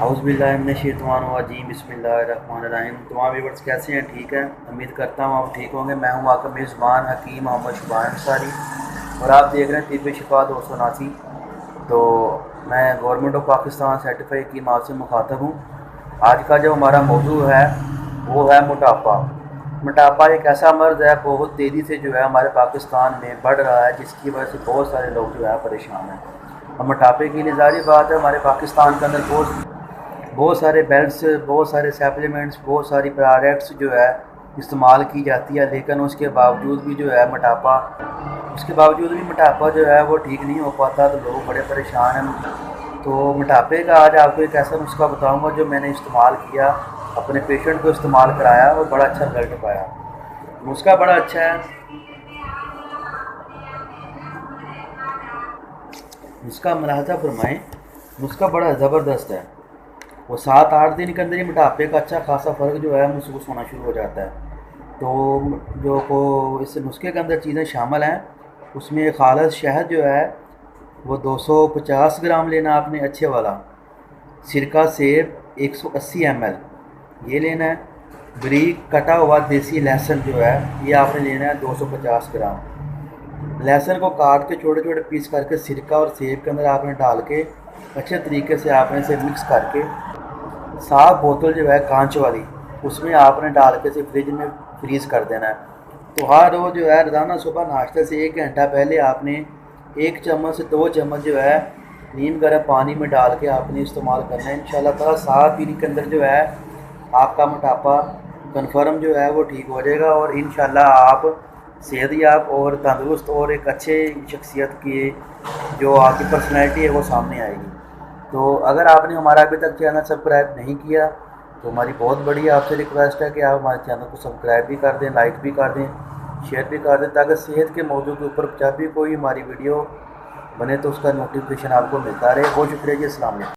औज़ुबिल्लाहिमिनश्शैतानिर्रजीम बिस्मिल्लाहिर्रहमानिर्रहीम। तमाम व्यूअर्स कैसे हैं? ठीक है, उम्मीद करता हूँ आप ठीक होंगे। मैं हूँ आपका मेज़बान हकीम मोहम्मद शुबान अंसारी और आप देख रहे हैं तिब्बे शिफा 279। तो मैं गवर्नमेंट ऑफ पाकिस्तान सर्टिफाई हकीम आपसे मुखातब हूँ। आज का जो हमारा मौजू है वो है मोटापा। मोटापा एक ऐसा मर्ज़ है, बहुत तेज़ी से जो है हमारे पाकिस्तान में बढ़ रहा है, जिसकी वजह से बहुत सारे लोग जो है परेशान हैं। और मोटापे के लिए ज़ाहिर बात है, हमारे पाकिस्तान के अंदर बहुत सारे बेल्ट्स, बहुत सारे सप्लीमेंट्स, बहुत सारी प्रोडक्ट्स जो है इस्तेमाल की जाती है, लेकिन उसके बावजूद भी जो है मोटापा जो है वो ठीक नहीं हो पाता, तो लोग बड़े परेशान हैं। तो मोटापे का आज आपको एक ऐसा नुस्खा बताऊंगा जो मैंने इस्तेमाल किया, अपने पेशेंट को इस्तेमाल कराया और बड़ा अच्छा रिजल्ट पाया। नुस्खा बड़ा अच्छा है, नुस्खा मुलाहजा फरमाएँ। नुस्खा बड़ा ज़बरदस्त है। वो 7-8 दिन के अंदर ही मोटापे का अच्छा खासा फ़र्क जो है महसूस होना शुरू हो जाता है। तो जो को इस नुस्खे के अंदर चीज़ें शामिल हैं, उसमें खालिस शहद जो है वो 250 ग्राम लेना आपने अच्छे वाला। सिरका सेब 180 ml ये लेना है। बारीक कटा हुआ देसी लहसुन जो है ये आपने लेना है 250 ग्राम। लहसुन को काट के छोटे छोटे पीस करके सिरका और सेब के अंदर आपने डाल के अच्छे तरीके से आपने इसे मिक्स करके साफ बोतल जो है कांच वाली, उसमें आपने डाल के इसे फ्रिज में फ्रीज़ कर देना है। तो हर रोज़ जो है रोज़ाना सुबह नाश्ते से 1 घंटा पहले आपने 1 चम्मच से 2 चम्मच जो है नीम गर्म पानी में डाल के आपने इस्तेमाल करना है। इंशाल्लाह ताला 7 दिन के अंदर जो है आपका मोटापा कन्फर्म जो है वो ठीक हो जाएगा और इंशाल्लाह आप सेहतयाब और तंदुरुस्त और एक अच्छे शख्सियत की जो आपकी पर्सनैलिटी है वो सामने आएगी। तो अगर आपने हमारा अभी तक चैनल सब्सक्राइब नहीं किया तो हमारी बहुत बड़ी आपसे रिक्वेस्ट है कि आप हमारे चैनल को सब्सक्राइब भी कर दें, लाइक भी कर दें, शेयर भी कर दें, ताकि सेहत के मौजू के ऊपर जब भी कोई हमारी वीडियो बने तो उसका नोटिफिकेशन आपको मिलता रहे। बहुत शुक्रिया जी, अस्सलाम वालेकुम।